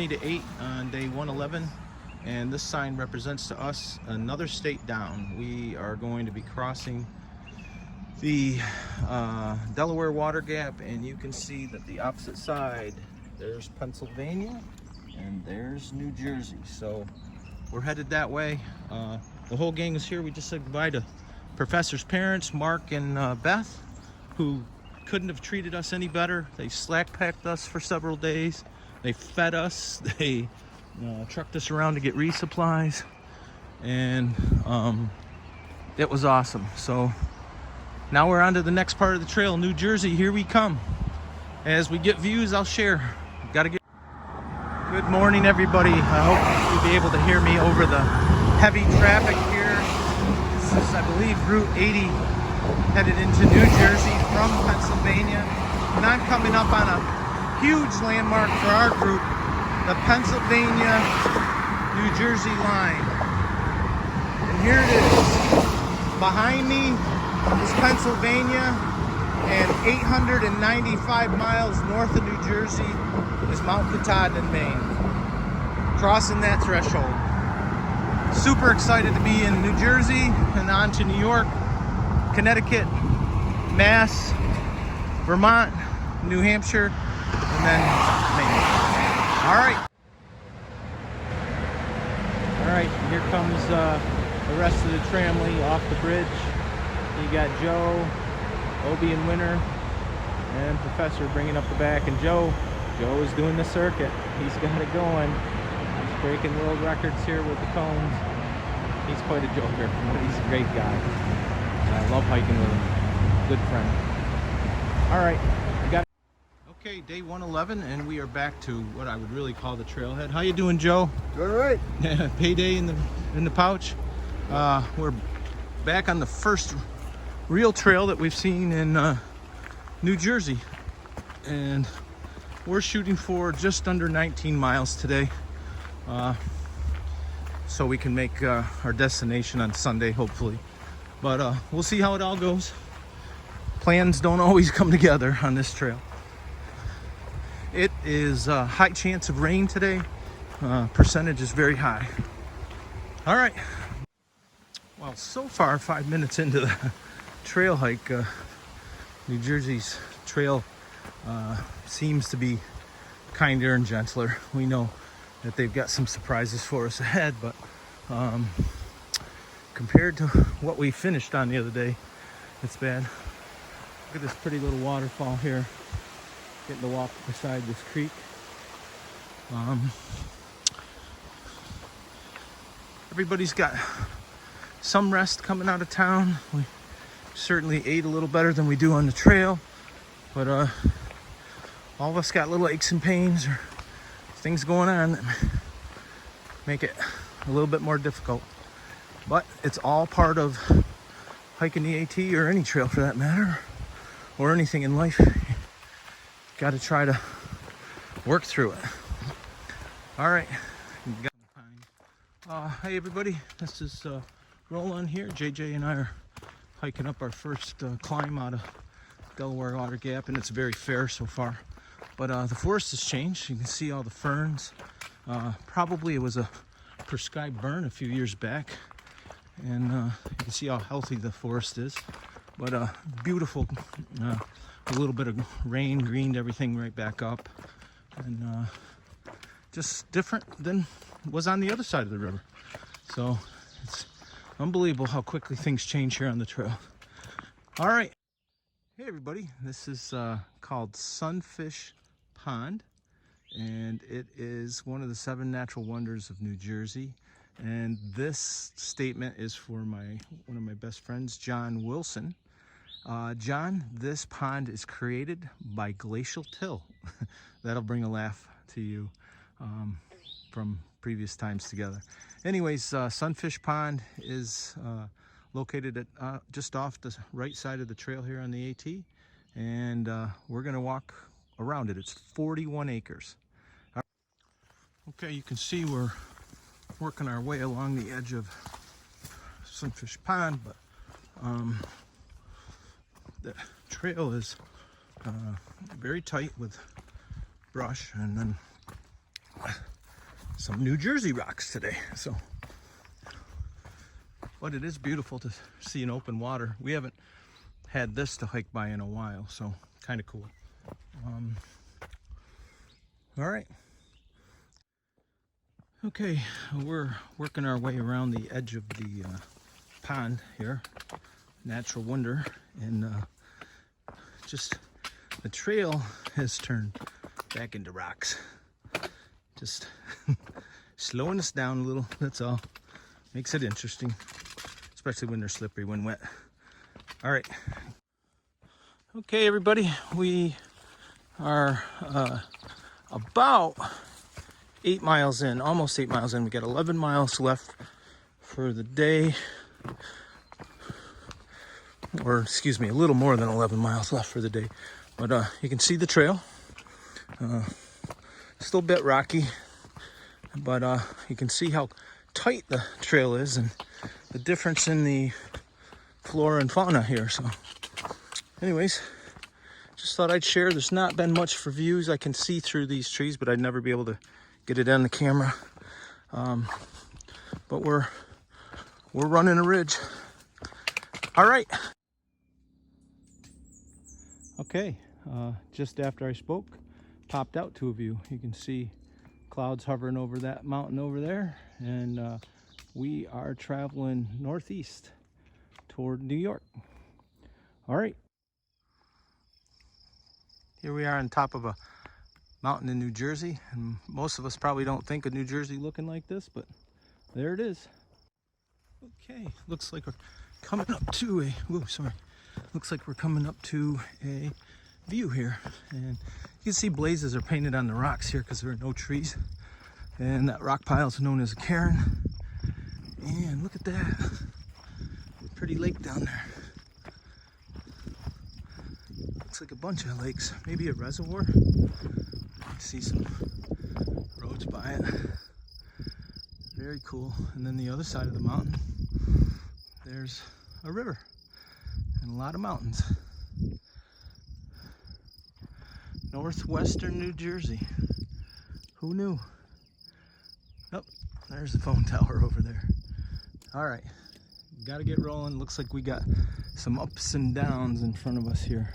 20 to 8 on day 111, and this sign represents to us another state down. We are going to be crossing the Delaware water gap, and you can see that the opposite side, there's Pennsylvania and there's New Jersey. So we're headed that way. The whole gang is here. We just said goodbye to Professor's parents, Mark and Beth, who couldn't have treated us any better. They slack packed us for several days. They fed us. They trucked us around to get resupplies, and it was awesome. So now we're on to the next part of the trail, New Jersey. Here we come. As we get views, I'll share. Gotta get. Good morning, everybody. I hope you'll be able to hear me over the heavy traffic here. This is, I believe, Route 80 headed into New Jersey from Pennsylvania. And I'm coming up on a huge landmark for our group, the Pennsylvania-New Jersey line. And here it is. Behind me is Pennsylvania, and 895 miles north of New Jersey is Mount Katahdin, Maine. Crossing that threshold. Super excited to be in New Jersey and on to New York, Connecticut, Mass, Vermont, New Hampshire, and then Maine. All right, here comes the rest of the tramway off the bridge. You got Joe, Obie and Winter, and Professor bringing up the back. And Joe is doing the circuit. He's got it going. He's breaking world records here with the cones. He's quite a joker, but he's a great guy. I love hiking with him. Good friend. All right, we got. Okay, day 111, and we are back to what I would really call the trailhead. How you doing, Joe? Doing all right. Payday in the pouch. We're back on the first real trail that we've seen in New Jersey, and we're shooting for just under 19 miles today, so we can make our destination on Sunday, hopefully. But we'll see how it all goes. Plans don't always come together on this trail. It is a high chance of rain today. Percentage is very high. All right. Well, so far, 5 minutes into the trail hike, New Jersey's trail seems to be kinder and gentler. We know that they've got some surprises for us ahead, but compared to what we finished on the other day, it's bad. Look at this pretty little waterfall here. Getting to walk beside this creek. Everybody's got some rest coming out of town. We certainly ate a little better than we do on the trail, but all of us got little aches and pains or things going on that make it a little bit more difficult. But it's all part of hiking the AT, or any trail for that matter, or anything in life. Got to try to work through it. All right. Hey everybody, this is Roland here. JJ and I are hiking up our first climb out of Delaware Water Gap, and it's very fair so far. But the forest has changed. You can see all the ferns. Probably it was a prescribed burn a few years back, and you can see how healthy the forest is. But beautiful. A little bit of rain greened everything right back up, and just different than was on the other side of the river. So it's unbelievable how quickly things change here on the trail. All right. Hey everybody, this is called Sunfish Pond, and it is one of the 7 natural wonders of New Jersey. And this statement is for one of my best friends, John Wilson. John, this pond is created by glacial till. That'll bring a laugh to you from previous times together. Anyways, Sunfish Pond is located at just off the right side of the trail here on the AT, and we're going to walk around it. It's 41 acres. Okay, you can see we're working our way along the edge of Sunfish Pond, but the trail is very tight with brush, and then some New Jersey rocks today. So, but it is beautiful to see an open water. We haven't had this to hike by in a while, so kind of cool. All right. Okay, we're working our way around the edge of the pond here. Natural wonder, and just the trail has turned back into rocks. Just slowing us down a little, that's all. Makes it interesting, especially when they're slippery when wet. All right. Okay, everybody, we are about 8 miles in, almost 8 miles in. We got 11 miles left for the day. Or excuse me, a little more than 11 miles left for the day. But you can see the trail. Still a bit rocky, but you can see how tight the trail is and the difference in the flora and fauna here. So anyways, just thought I'd share. There's not been much for views. I can see through these trees, but I'd never be able to get it on the camera. But we're running a ridge. All right. Okay, just after I spoke, popped out to a view. You can see clouds hovering over that mountain over there, and we are traveling northeast toward New York. All right. Here we are on top of a mountain in New Jersey, and most of us probably don't think of New Jersey looking like this, but there it is. Okay, looks like we're coming up to a, looks like we're coming up to a view here, and you can see blazes are painted on the rocks here because there are no trees, and that rock pile is known as a cairn. And look at that, pretty lake down there. Looks like a bunch of lakes, maybe a reservoir. You can see some roads by it. Very cool. And then the other side of the mountain, there's a river and a lot of mountains. Northwestern New Jersey. Who knew? Oh, there's the phone tower over there. All right, gotta get rolling. Looks like we got some ups and downs in front of us here.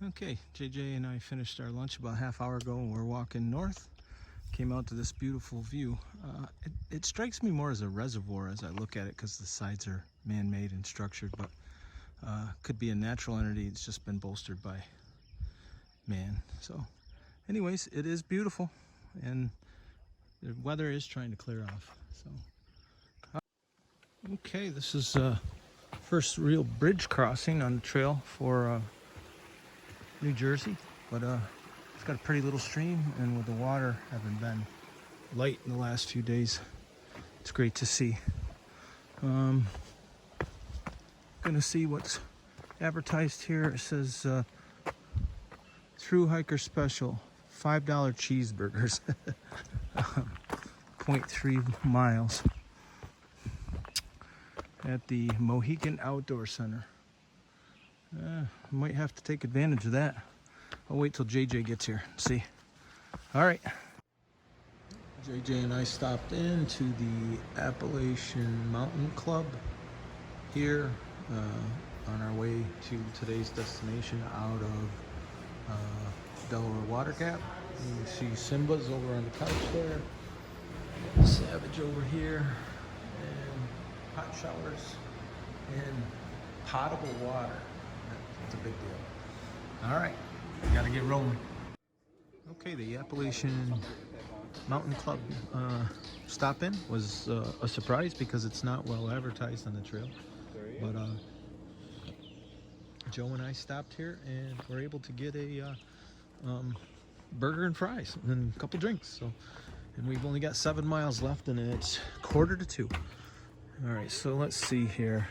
Okay, JJ and I finished our lunch about a half hour ago, and we're walking north. Came out to this beautiful view. It strikes me more as a reservoir as I look at it, because the sides are man-made and structured, but could be a natural entity. It's just been bolstered by man. So anyways, it is beautiful, and the weather is trying to clear off. So okay, this is first real bridge crossing on the trail for New Jersey, but it's got a pretty little stream, and with the water having been light in the last few days, it's great to see. Gonna see what's advertised here. It says through hiker special, $5 cheeseburgers, 0.3 miles at the Mohican Outdoor Center. Might have to take advantage of that. I'll wait till JJ gets here and see. All right. JJ and I stopped into the Appalachian Mountain Club here on our way to today's destination out of Delaware Water Gap. You see Simba's over on the couch there, Savage over here, and hot showers and potable water. That's a big deal. All right, gotta get rolling. Okay, the Appalachian Mountain Club stop-in was a surprise because it's not well advertised on the trail. But Joe and I stopped here and were able to get a burger and fries and a couple drinks. So, and we've only got 7 miles left, and it's 1:45. All right, so let's see here.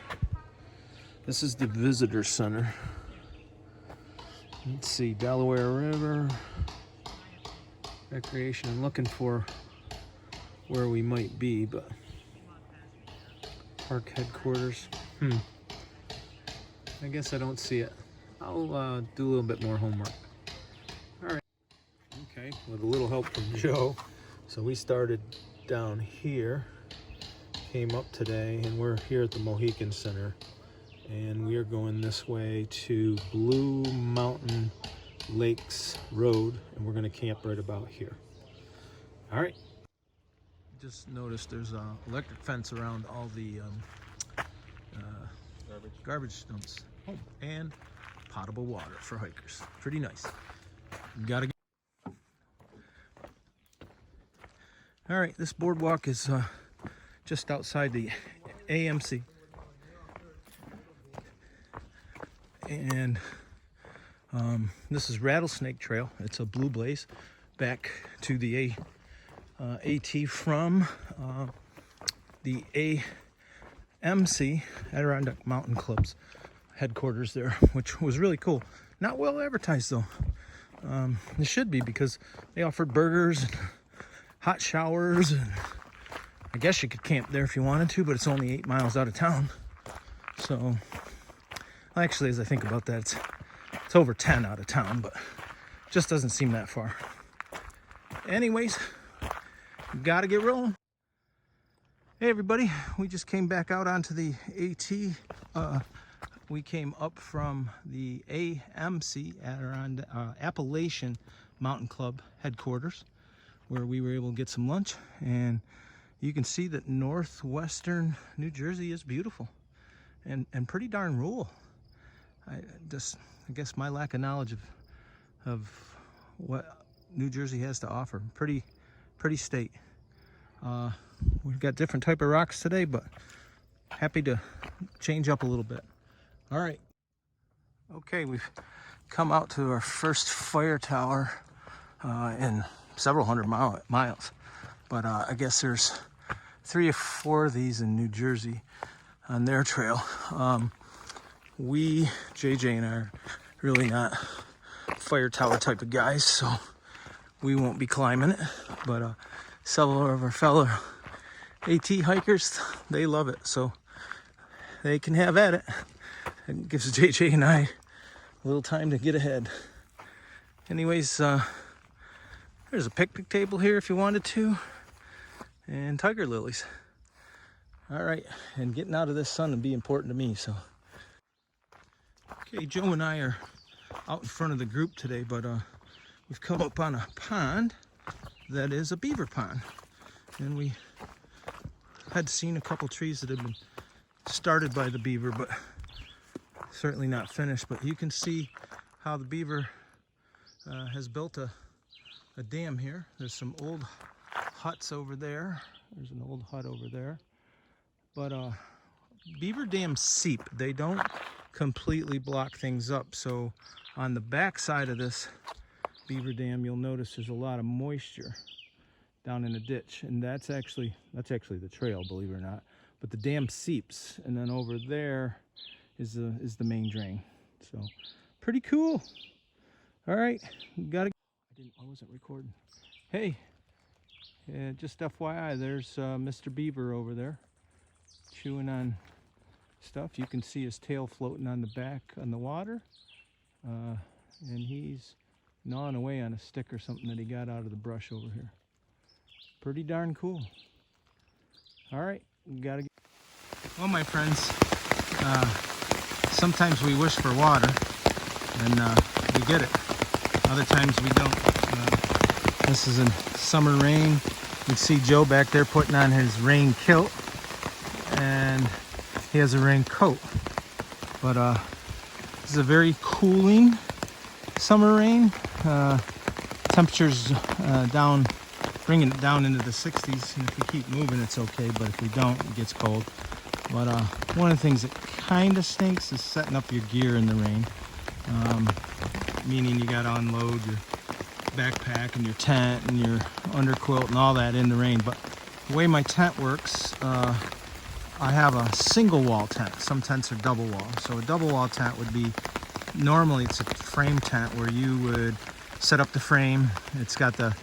This is the visitor center. Let's see, Delaware River recreation. I'm looking for where we might be, but park headquarters. I guess I don't see it. I'll do a little bit more homework. All right. Okay, Okay, with a little help from Joe. So we started down here, came up today, and we're here at the Mohican Center. And we are going this way to Blue Mountain Lakes Road, and we're going to camp right about here. All right. Just noticed there's an electric fence around all the garbage dumps. Oh, and potable water for hikers. Pretty nice. Gotta get. All right, this boardwalk is just outside the AMC. And this is Rattlesnake Trail. It's a blue blaze back to the AT from the AMC, Adirondack Mountain Club's headquarters there, which was really cool. Not well advertised though. It should be, because they offered burgers and hot showers, and I guess you could camp there if you wanted to, but it's only 8 miles out of town. So actually, as I think about that, it's over 10 out of town, but just doesn't seem that far. Anyways, gotta get rolling. Hey everybody, we just came back out onto the AT. We came up from the AMC, Appalachian Mountain Club headquarters, where we were able to get some lunch, and you can see that northwestern New Jersey is beautiful and pretty darn rural. I guess my lack of knowledge of what New Jersey has to offer. Pretty state. We've got different type of rocks today, but happy to change up a little bit. All right. Okay, we've come out to our first fire tower in several hundred miles. But I guess there's 3 or 4 of these in New Jersey on their trail. JJ and I are really not fire tower type of guys, so we won't be climbing it. But several of our fellow AT hikers, they love it, so they can have at it. It gives JJ and I a little time to get ahead. Anyways, there's a picnic table here if you wanted to, and tiger lilies. All right, and getting out of this sun would be important to me, so. Okay, Joe and I are out in front of the group today, but we've come up on a pond that is a beaver pond. And we had seen a couple trees that had been started by the beaver, but certainly not finished. But you can see how the beaver has built a dam here. There's some old huts over there. There's an old hut over there. But beaver dams seep. They don't completely block things up. So on the back side of this beaver dam, you'll notice there's a lot of moisture down in the ditch, and that's actually the trail, believe it or not. But the dam seeps, and then over there is the main drain. So pretty cool. All right, I wasn't recording. Hey, just FYI, there's Mr. Beaver over there chewing on stuff. You can see his tail floating on the back on the water, and he's gnawing away on a stick or something that he got out of the brush over here. Pretty darn cool. All right, we gotta get. Well, my friends, sometimes we wish for water, and we get it. Other times we don't. This is a summer rain. You can see Joe back there putting on his rain kilt, and he has a raincoat. But this is a very cooling summer rain. Temperatures down, bringing it down into the 60s, and if we keep moving it's okay, but if we don't, it gets cold. But one of the things that kind of stinks is setting up your gear in the rain, meaning you got to unload your backpack and your tent and your underquilt and all that in the rain. But the way my tent works, I have a single wall tent. Some tents are double wall. So a double wall tent would be, normally it's a frame tent where you would set up the frame. It's got the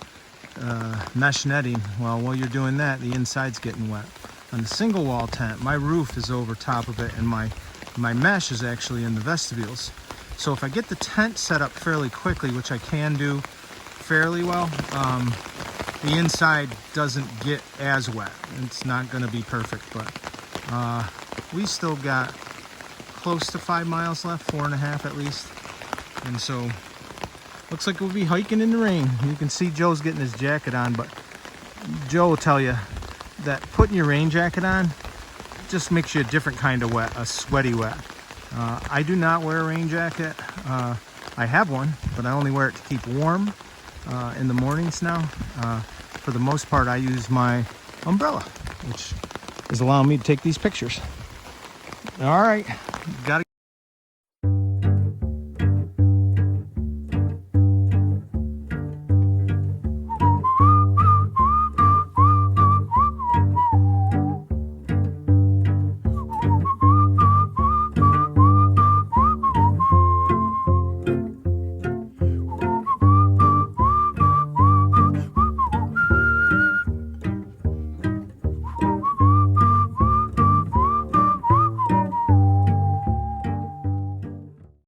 mesh netting. Well, while you're doing that, the inside's getting wet. On the single wall tent, my roof is over top of it, and my mesh is actually in the vestibules. So if I get the tent set up fairly quickly, which I can do fairly well. The inside doesn't get as wet. It's not going to be perfect, but we still got close to 5 miles left, 4.5 at least. And so looks like we'll be hiking in the rain. You can see Joe's getting his jacket on, but Joe will tell you that putting your rain jacket on just makes you a different kind of wet, a sweaty wet. I do not wear a rain jacket. I have one, but I only wear it to keep warm in the mornings now. For the most part, I use my umbrella, which is allowing me to take these pictures. All right, gotta